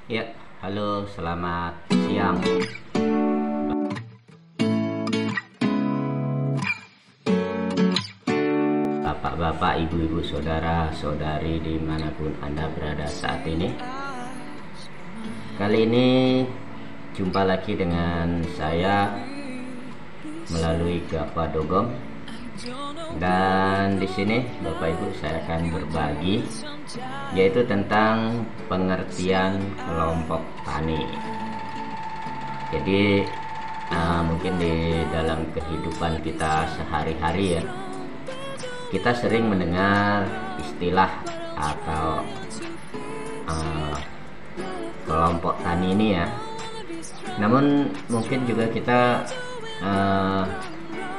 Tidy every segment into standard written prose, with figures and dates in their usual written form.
Ya, halo, selamat siang. Bapak-bapak, ibu-ibu, saudara-saudari dimanapun Anda berada saat ini. Kali ini jumpa lagi dengan saya melalui Gapa Dogom. Dan di sini Bapak Ibu saya akan berbagi yaitu tentang pengertian kelompok tani. Jadi mungkin di dalam kehidupan kita sehari-hari ya, kita sering mendengar istilah atau kelompok tani ini ya. Namun mungkin juga kita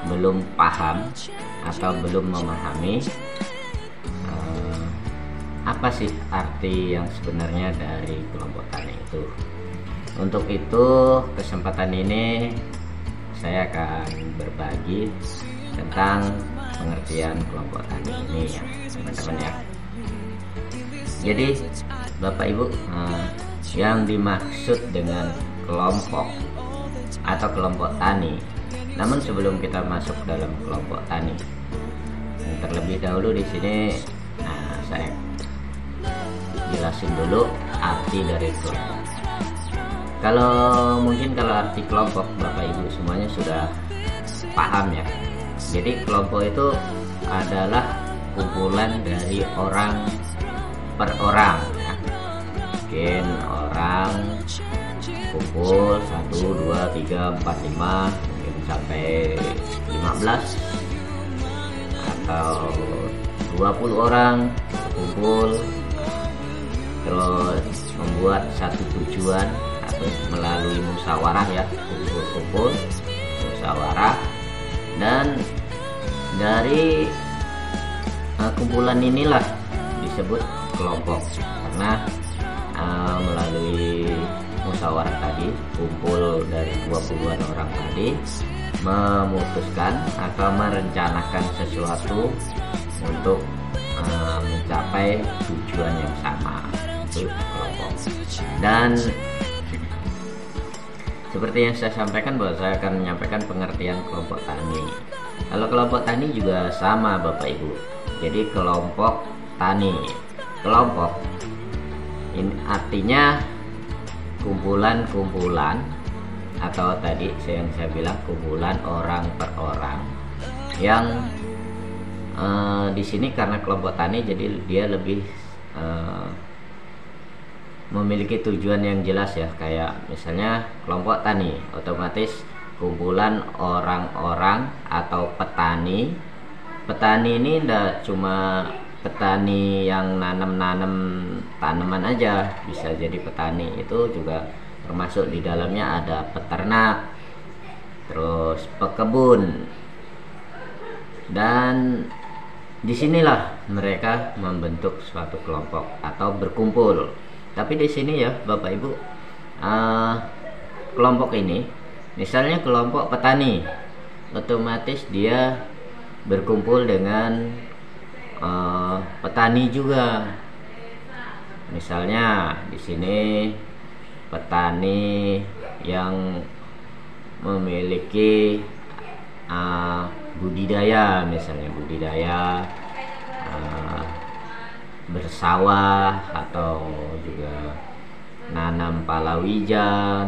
belum paham atau belum memahami apa sih arti yang sebenarnya dari kelompok tani itu. Untuk itu kesempatan ini saya akan berbagi tentang pengertian kelompok tani ini ya teman-teman ya. Jadi Bapak Ibu, yang dimaksud dengan kelompok atau kelompok tani, namun sebelum kita masuk dalam kelompok tani, terlebih dahulu di sini saya jelasin dulu arti dari kelompok. Kalau arti kelompok Bapak Ibu semuanya sudah paham ya. Jadi kelompok itu adalah kumpulan dari orang per orang ya. Mungkin orang kumpul 1, 2, 3, 4, 5 mungkin sampai 15 atau 20 orang kumpul, terus membuat satu tujuan atau melalui musyawarah ya, kumpul musyawarah, dan dari kumpulan inilah disebut kelompok karena melalui musyawarah tadi, kumpul dari 20-an orang tadi memutuskan atau merencanakan sesuatu untuk mencapai tujuan yang sama, itu kelompok. Dan seperti yang saya sampaikan bahwa saya akan menyampaikan pengertian kelompok tani. Kalau kelompok tani juga sama Bapak Ibu. Jadi kelompok tani, kelompok ini artinya kumpulan-kumpulan atau tadi yang saya bilang kumpulan orang per orang yang di sini karena kelompok tani jadi dia lebih memiliki tujuan yang jelas ya. Kayak misalnya kelompok tani otomatis kumpulan orang-orang atau petani. Petani ini tidak cuma petani yang nanam-nanam tanaman aja, bisa jadi petani itu juga termasuk di dalamnya ada peternak, terus pekebun, dan disinilah mereka membentuk suatu kelompok atau berkumpul. Tapi di sini ya Bapak Ibu, kelompok ini misalnya kelompok petani, otomatis dia berkumpul dengan petani juga. Misalnya di sini petani yang memiliki budidaya, misalnya budidaya bersawah atau juga nanam palawija,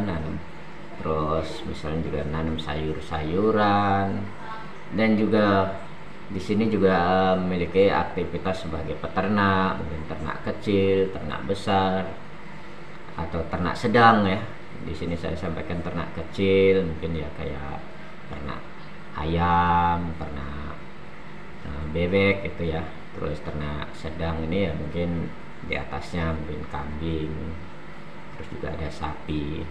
terus misalnya juga nanam sayur-sayuran, dan juga di sini juga memiliki aktivitas sebagai peternak, mungkin ternak kecil, ternak besar, atau ternak sedang ya. Di sini saya sampaikan ternak kecil, mungkin ya kayak ternak ayam, ternak bebek gitu ya. Terus ternak sedang ini ya mungkin di atasnya mungkin kambing, terus juga ada sapi.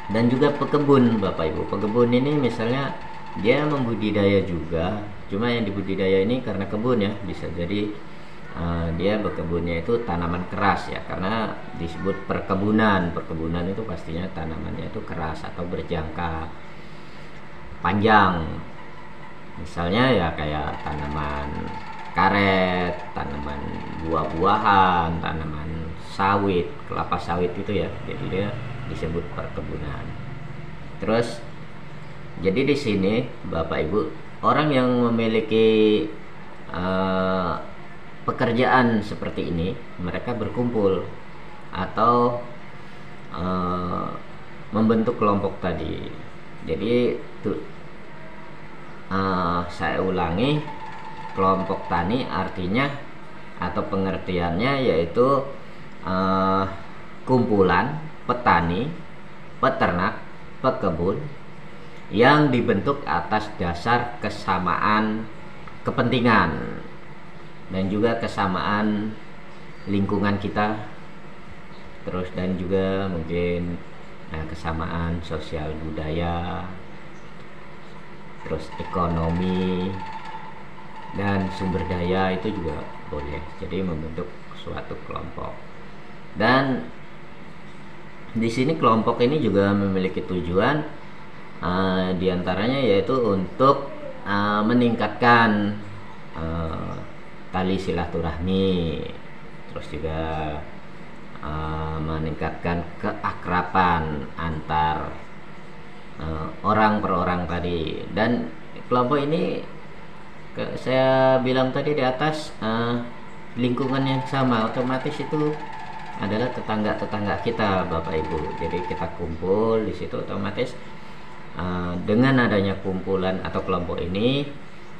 Dan juga pekebun Bapak Ibu. Pekebun ini misalnya dia membudidaya juga, cuma yang dibudidaya ini karena kebun ya, bisa jadi dia berkebunnya itu tanaman keras ya, karena disebut perkebunan. Perkebunan itu pastinya tanamannya itu keras atau berjangka panjang. Misalnya ya kayak tanaman karet, tanaman buah-buahan, tanaman sawit, kelapa sawit itu ya, jadi dia disebut perkebunan. Terus jadi di sini Bapak Ibu, orang yang memiliki pekerjaan seperti ini, mereka berkumpul atau membentuk kelompok tadi. Jadi saya ulangi, kelompok tani artinya atau pengertiannya yaitu kumpulan petani, peternak, pekebun yang dibentuk atas dasar kesamaan kepentingan dan juga kesamaan lingkungan kita, terus dan juga mungkin kesamaan sosial budaya, terus ekonomi dan sumber daya itu juga boleh. Jadi membentuk suatu kelompok. Dan di sini kelompok ini juga memiliki tujuan, diantaranya yaitu untuk meningkatkan tali silaturahmi, terus juga meningkatkan keakraban antar orang per orang tadi. Dan kelompok ini saya bilang tadi di atas, lingkungan yang sama, otomatis itu adalah tetangga-tetangga kita Bapak Ibu. Jadi kita kumpul di situ, otomatis dengan adanya kumpulan atau kelompok ini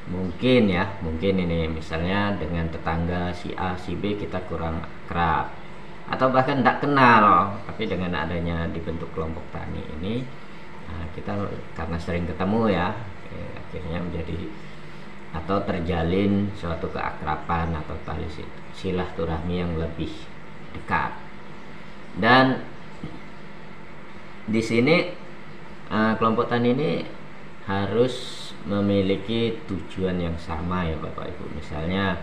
mungkin ini misalnya dengan tetangga si A si B kita kurang akrab atau bahkan tidak kenal, tapi dengan adanya dibentuk kelompok tani ini kita karena sering ketemu ya, akhirnya menjadi atau terjalin suatu keakraban atau tali silaturahmi yang lebih dekat. Dan di sini kelompok tani ini harus memiliki tujuan yang sama ya Bapak Ibu. Misalnya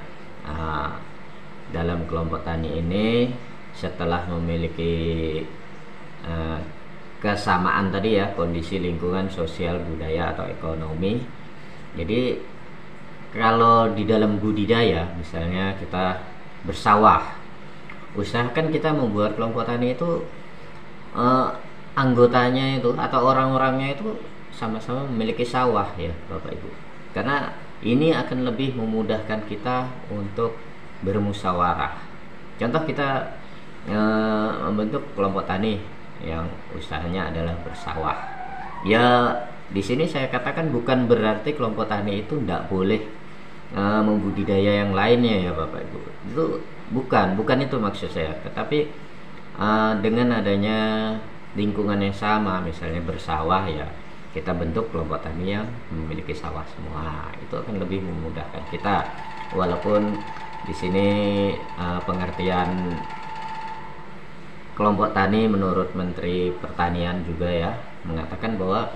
dalam kelompok tani ini setelah memiliki kesamaan tadi ya, kondisi lingkungan, sosial, budaya atau ekonomi. Jadi kalau di dalam budidaya misalnya kita bersawah, usahakan kita membuat kelompok tani itu anggotanya itu atau orang-orangnya itu sama-sama memiliki sawah ya Bapak Ibu, karena ini akan lebih memudahkan kita untuk bermusyawarah. Contoh kita membentuk kelompok tani yang usahanya adalah bersawah ya, di sini saya katakan bukan berarti kelompok tani itu tidak boleh membudidaya yang lainnya ya Bapak Ibu, itu bukan itu maksud saya. Tetapi dengan adanya lingkungan yang sama, misalnya bersawah ya, kita bentuk kelompok tani yang memiliki sawah semua, itu akan lebih memudahkan kita. Walaupun di sini pengertian kelompok tani menurut Menteri Pertanian juga ya mengatakan bahwa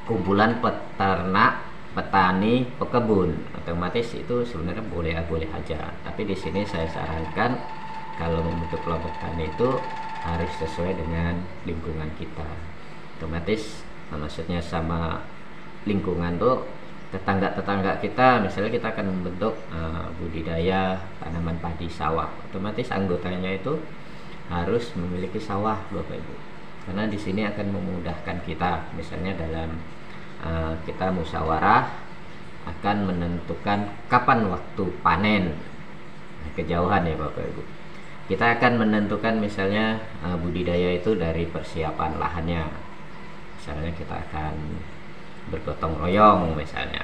kumpulan peternak, petani, pekebun, otomatis itu sebenarnya boleh aja. Tapi di sini saya sarankan kalau membentuk kelompok tani itu harus sesuai dengan lingkungan kita. Otomatis maksudnya sama lingkungan tuh tetangga kita, misalnya kita akan membentuk budidaya tanaman padi sawah, otomatis anggotanya itu harus memiliki sawah Bapak Ibu, karena di sini akan memudahkan kita. Misalnya dalam kita musyawarah akan menentukan kapan waktu panen, kejauhan ya Bapak Ibu. Kita akan menentukan misalnya budidaya itu dari persiapan lahannya. Misalnya kita akan bergotong royong misalnya.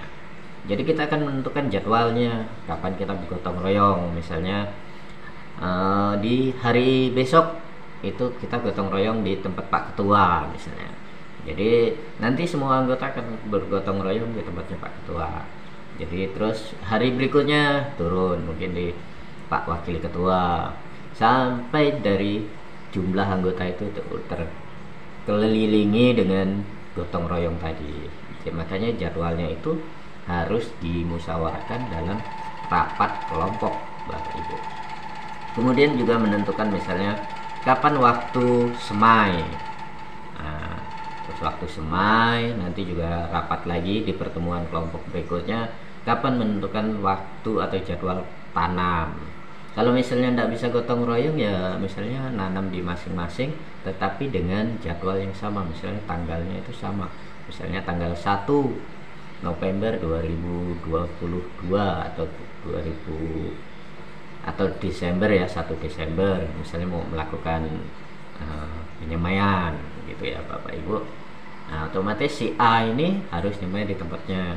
Jadi kita akan menentukan jadwalnya kapan kita bergotong royong. Misalnya di hari besok itu kita gotong royong di tempat Pak Ketua misalnya. Jadi nanti semua anggota akan bergotong royong di tempatnya Pak Ketua. Jadi terus hari berikutnya turun mungkin di Pak Wakil Ketua, sampai dari jumlah anggota itu terkelilingi dengan gotong royong tadi. Jadi, makanya jadwalnya itu harus dimusyawarahkan dalam rapat kelompok Bapak Ibu. Kemudian juga menentukan misalnya kapan waktu semai. Terus waktu semai nanti juga rapat lagi di pertemuan kelompok berikutnya kapan menentukan waktu atau jadwal tanam. Kalau misalnya tidak bisa gotong royong ya misalnya nanam di masing-masing, tetapi dengan jadwal yang sama, misalnya tanggalnya itu sama, misalnya tanggal 1 November 2022 atau 2000 atau Desember ya, 1 Desember misalnya mau melakukan penyemaian gitu ya Bapak Ibu. Nah, otomatis si A ini harus nyemai di tempatnya,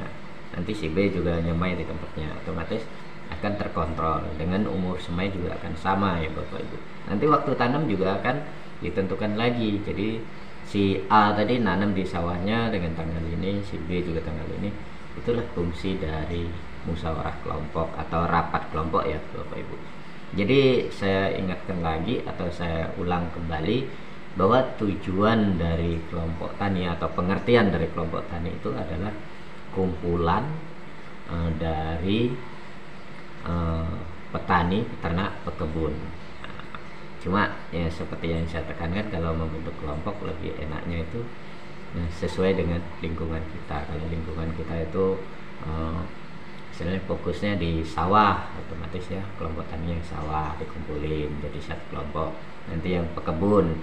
nanti si B juga nyemai di tempatnya, otomatis akan terkontrol. Dengan umur semai juga akan sama ya Bapak Ibu. Nanti waktu tanam juga akan ditentukan lagi. Jadi si A tadi nanam di sawahnya dengan tanggal ini, si B juga tanggal ini. Itulah fungsi dari musyawarah kelompok atau rapat kelompok ya Bapak Ibu. Jadi saya ingatkan lagi atau saya ulang kembali bahwa tujuan dari kelompok tani atau pengertian dari kelompok tani itu adalah kumpulan dari petani, peternak, pekebun. Cuma ya seperti yang saya tekankan, kalau membentuk kelompok lebih enaknya itu sesuai dengan lingkungan kita. Kalau lingkungan kita itu misalnya fokusnya di sawah, otomatis ya kelompok tani yang sawah dikumpulin jadi satu kelompok. Nanti yang pekebun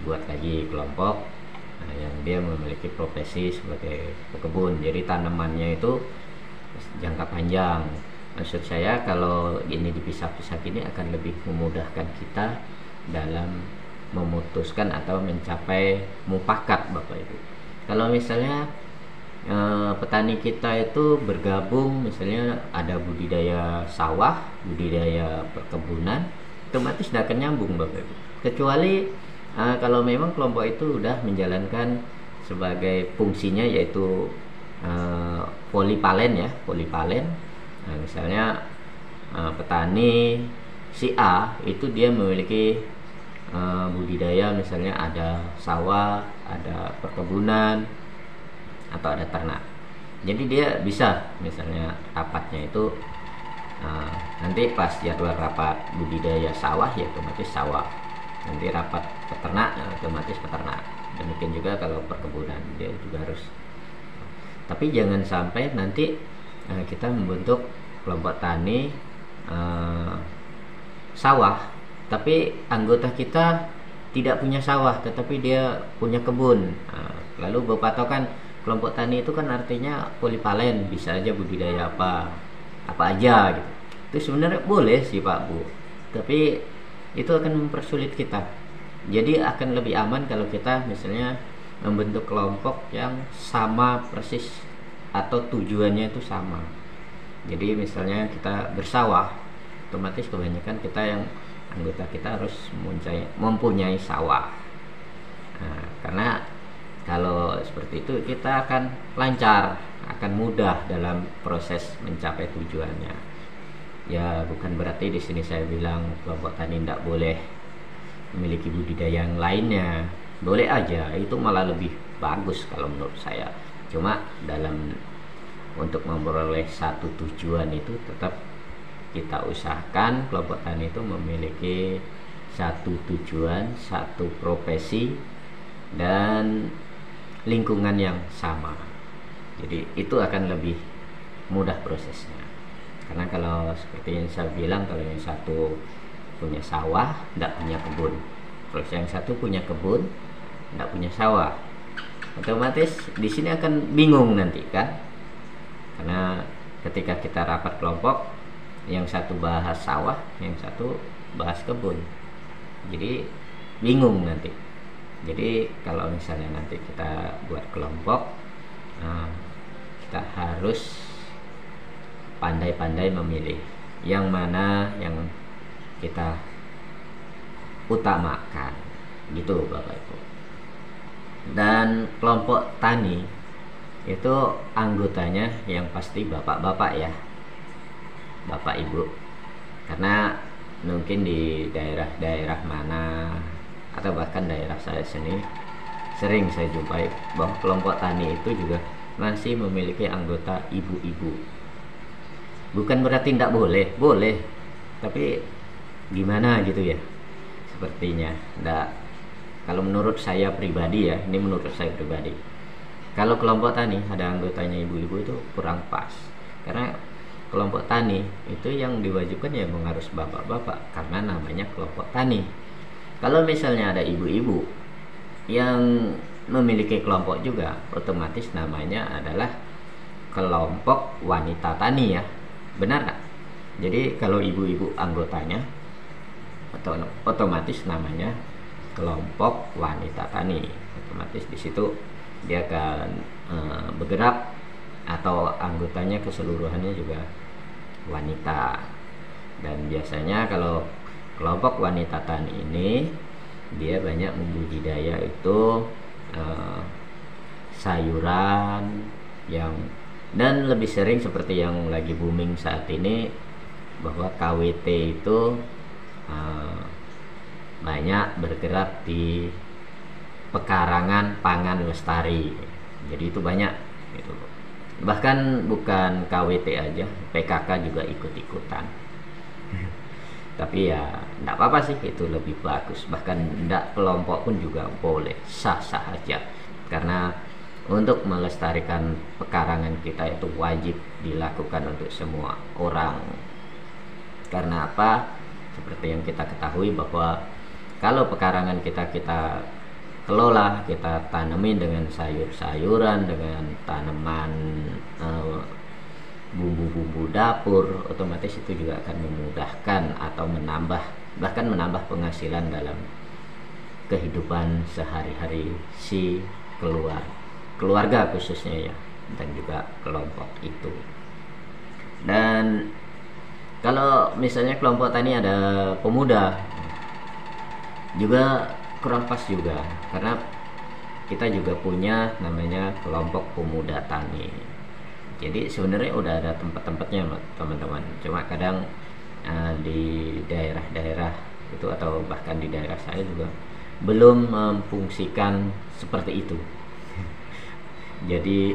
buat lagi kelompok yang dia memiliki profesi sebagai pekebun, jadi tanamannya itu jangka panjang. Maksud saya kalau ini dipisah-pisah gini akan lebih memudahkan kita dalam memutuskan atau mencapai mufakat Bapak Ibu. Kalau misalnya petani kita itu bergabung, misalnya ada budidaya sawah, budidaya perkebunan, otomatis tidak akan nyambung Bapak Ibu. Kecuali kalau memang kelompok itu sudah menjalankan sebagai fungsinya yaitu polipalen ya, polipalen. Nah, misalnya petani si A itu dia memiliki budidaya, misalnya ada sawah, ada perkebunan, atau ada ternak. Jadi dia bisa misalnya rapatnya itu nanti pas jadwal rapat budidaya sawah ya otomatis sawah, nanti rapat peternak otomatis peternak. Demikian juga kalau perkebunan dia juga harus. Tapi jangan sampai nanti kita membentuk kelompok tani sawah, tapi anggota kita tidak punya sawah tetapi dia punya kebun. Lalu berpatokan kelompok tani itu kan artinya polipalen, bisa aja budidaya apa aja gitu. Itu sebenarnya boleh sih Pak Bu, tapi itu akan mempersulit kita. Jadi akan lebih aman kalau kita misalnya membentuk kelompok yang sama persis atau tujuannya itu sama. Jadi misalnya kita bersawah, otomatis kebanyakan kita yang anggota kita harus mempunyai sawah. Nah, karena kalau seperti itu kita akan lancar, akan mudah dalam proses mencapai tujuannya. Ya bukan berarti di sini saya bilang kelompok tani tidak boleh memiliki budidaya yang lainnya, boleh aja, itu malah lebih bagus kalau menurut saya. Cuma dalam untuk memperoleh satu tujuan itu tetap kita usahakan kelompok tani itu memiliki satu tujuan, satu profesi, dan lingkungan yang sama. Jadi itu akan lebih mudah prosesnya. Karena kalau seperti yang saya bilang, kalau yang satu punya sawah, tidak punya kebun, terus yang satu punya kebun, tidak punya sawah, otomatis di sini akan bingung nanti kan. Karena ketika kita rapat kelompok, yang satu bahas sawah, yang satu bahas kebun, jadi bingung nanti. Jadi kalau misalnya nanti kita buat kelompok, kita harus pandai-pandai memilih yang mana yang kita utamakan gitu Bapak Ibu. Dan kelompok tani itu anggotanya yang pasti bapak-bapak ya, Bapak Ibu. Karena mungkin di daerah-daerah mana atau bahkan daerah saya sendiri sering saya jumpai bahwa kelompok tani itu juga masih memiliki anggota ibu-ibu. Bukan berarti tidak boleh, boleh, tapi gimana gitu ya, sepertinya enggak. Kalau menurut saya pribadi ya, ini menurut saya pribadi, kalau kelompok tani ada anggotanya ibu-ibu itu kurang pas. Karena kelompok tani itu yang diwajibkan ya memang harus bapak-bapak, karena namanya kelompok tani. Kalau misalnya ada ibu-ibu yang memiliki kelompok juga, otomatis namanya adalah kelompok wanita tani ya, benar nggak? Jadi kalau ibu-ibu anggotanya, otomatis namanya kelompok wanita tani. Otomatis di situ dia akan bergerak, atau anggotanya keseluruhannya juga wanita. Dan biasanya kalau kelompok wanita tani ini dia banyak membudidaya itu sayuran yang, dan lebih sering seperti yang lagi booming saat ini, bahwa KWT itu banyak bergerak di pekarangan pangan lestari. Jadi itu banyak gitu. Bahkan bukan KWT aja, PKK juga ikut-ikutan. Tapi ya enggak apa-apa sih, itu lebih bagus. Bahkan enggak kelompok pun juga boleh, sah-sah aja. Karena untuk melestarikan pekarangan kita itu wajib dilakukan untuk semua orang. Karena apa? Seperti yang kita ketahui bahwa kalau pekarangan kita kelola, kita tanemin dengan sayur-sayuran, dengan tanaman bumbu-bumbu dapur, otomatis itu juga akan memudahkan atau menambah, bahkan menambah penghasilan dalam kehidupan sehari-hari si keluarga khususnya ya, dan juga kelompok itu. Dan kalau misalnya kelompok tani ada pemuda juga kurang pas juga, karena kita juga punya namanya kelompok pemuda tani. Jadi sebenarnya udah ada tempat-tempatnya teman-teman, cuma kadang di daerah-daerah itu, atau bahkan di daerah saya juga belum memfungsikan seperti itu. Jadi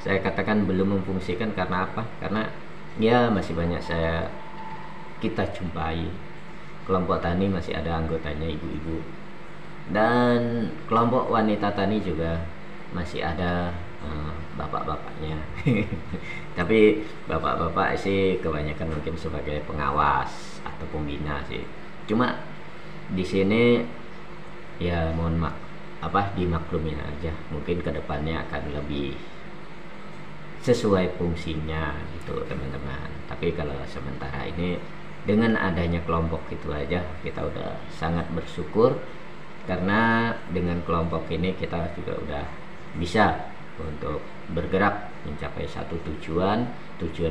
saya katakan belum memfungsikan karena apa? Karena ya masih banyak kita jumpai kelompok tani masih ada anggotanya ibu-ibu, dan kelompok wanita tani juga masih ada bapak-bapaknya. Tapi bapak-bapak sih kebanyakan mungkin sebagai pengawas atau pembina sih. Cuma di sini ya mohon dimaklumin aja, mungkin kedepannya akan lebih sesuai fungsinya gitu teman-teman. Tapi kalau sementara ini dengan adanya kelompok itu aja kita udah sangat bersyukur, karena dengan kelompok ini kita juga udah bisa untuk bergerak mencapai satu tujuan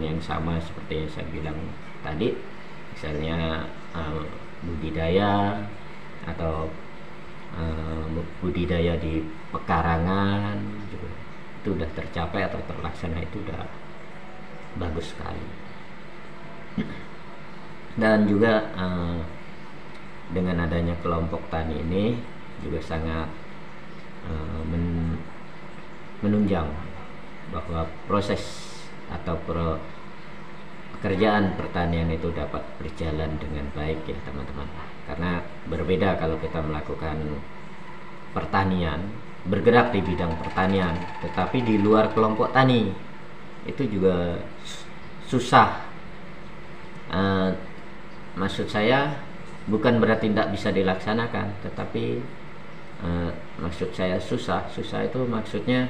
yang sama seperti yang saya bilang tadi, misalnya budidaya atau budidaya di pekarangan juga itu udah tercapai atau terlaksana, itu udah bagus sekali. Dan juga dengan adanya kelompok tani ini juga sangat menunjang bahwa proses atau pekerjaan pertanian itu dapat berjalan dengan baik ya teman-teman. Karena berbeda kalau kita melakukan pertanian, bergerak di bidang pertanian, tetapi di luar kelompok tani itu juga susah. Maksud saya bukan berarti tidak bisa dilaksanakan, tetapi maksud saya susah itu maksudnya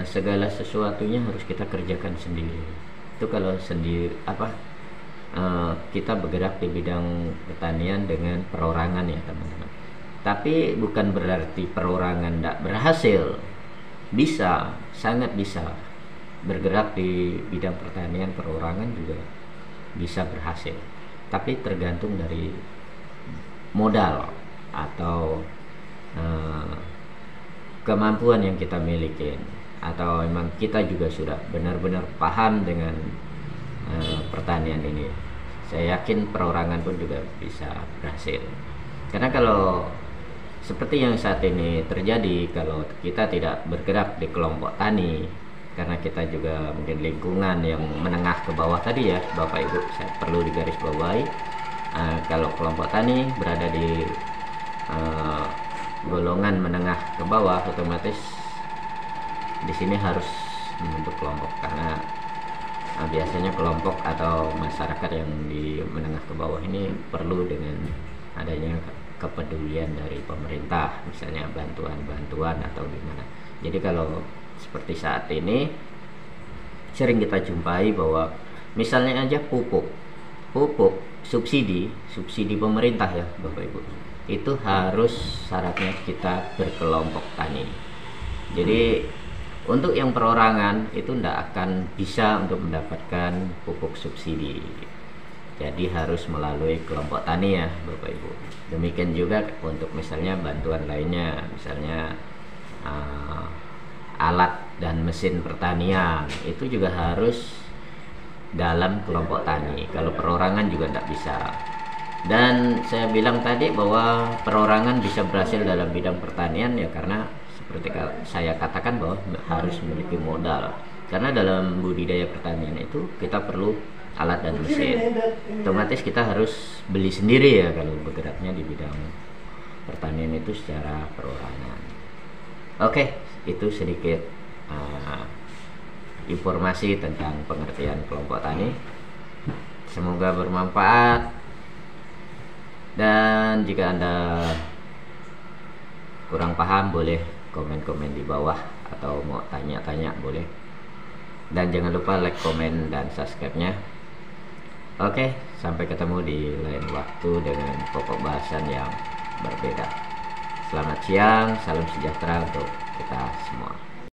segala sesuatunya harus kita kerjakan sendiri. Itu kalau sendiri kita bergerak di bidang pertanian dengan perorangan ya teman-teman. Tapi bukan berarti perorangan tidak berhasil. Bisa, sangat bisa bergerak di bidang pertanian perorangan juga bisa berhasil. Tapi tergantung dari modal atau kemampuan yang kita miliki, atau memang kita juga sudah benar-benar paham dengan pertanian ini. Saya yakin perorangan pun juga bisa berhasil. Karena kalau seperti yang saat ini terjadi, kalau kita tidak bergerak di kelompok tani, karena kita juga mungkin lingkungan yang menengah ke bawah tadi ya Bapak Ibu, saya perlu digarisbawahi, kalau kelompok tani berada di golongan menengah ke bawah, otomatis di sini harus membentuk kelompok, karena biasanya kelompok atau masyarakat yang di menengah ke bawah ini perlu dengan adanya kepedulian dari pemerintah, misalnya bantuan-bantuan atau gimana. Jadi kalau seperti saat ini sering kita jumpai bahwa misalnya aja pupuk subsidi pemerintah ya Bapak Ibu, itu harus syaratnya kita berkelompok tani. Jadi untuk yang perorangan itu tidak akan bisa untuk mendapatkan pupuk subsidi, jadi harus melalui kelompok tani ya Bapak Ibu. Demikian juga untuk misalnya bantuan lainnya, misalnya alat dan mesin pertanian, itu juga harus dalam kelompok tani. Kalau perorangan juga tidak bisa. Dan saya bilang tadi bahwa perorangan bisa berhasil dalam bidang pertanian ya karena seperti saya katakan bahwa harus memiliki modal. Karena dalam budidaya pertanian itu kita perlu alat dan mesin. Otomatis kita harus beli sendiri ya kalau bergeraknya di bidang pertanian itu secara perorangan. Oke, itu sedikit informasi tentang pengertian kelompok tani. Semoga bermanfaat. Dan jika Anda kurang paham boleh komen-komen di bawah, atau mau tanya-tanya boleh. Dan jangan lupa like, komen, dan subscribe-nya. Oke, sampai ketemu di lain waktu dengan pokok bahasan yang berbeda. Selamat siang, salam sejahtera untuk kita semua.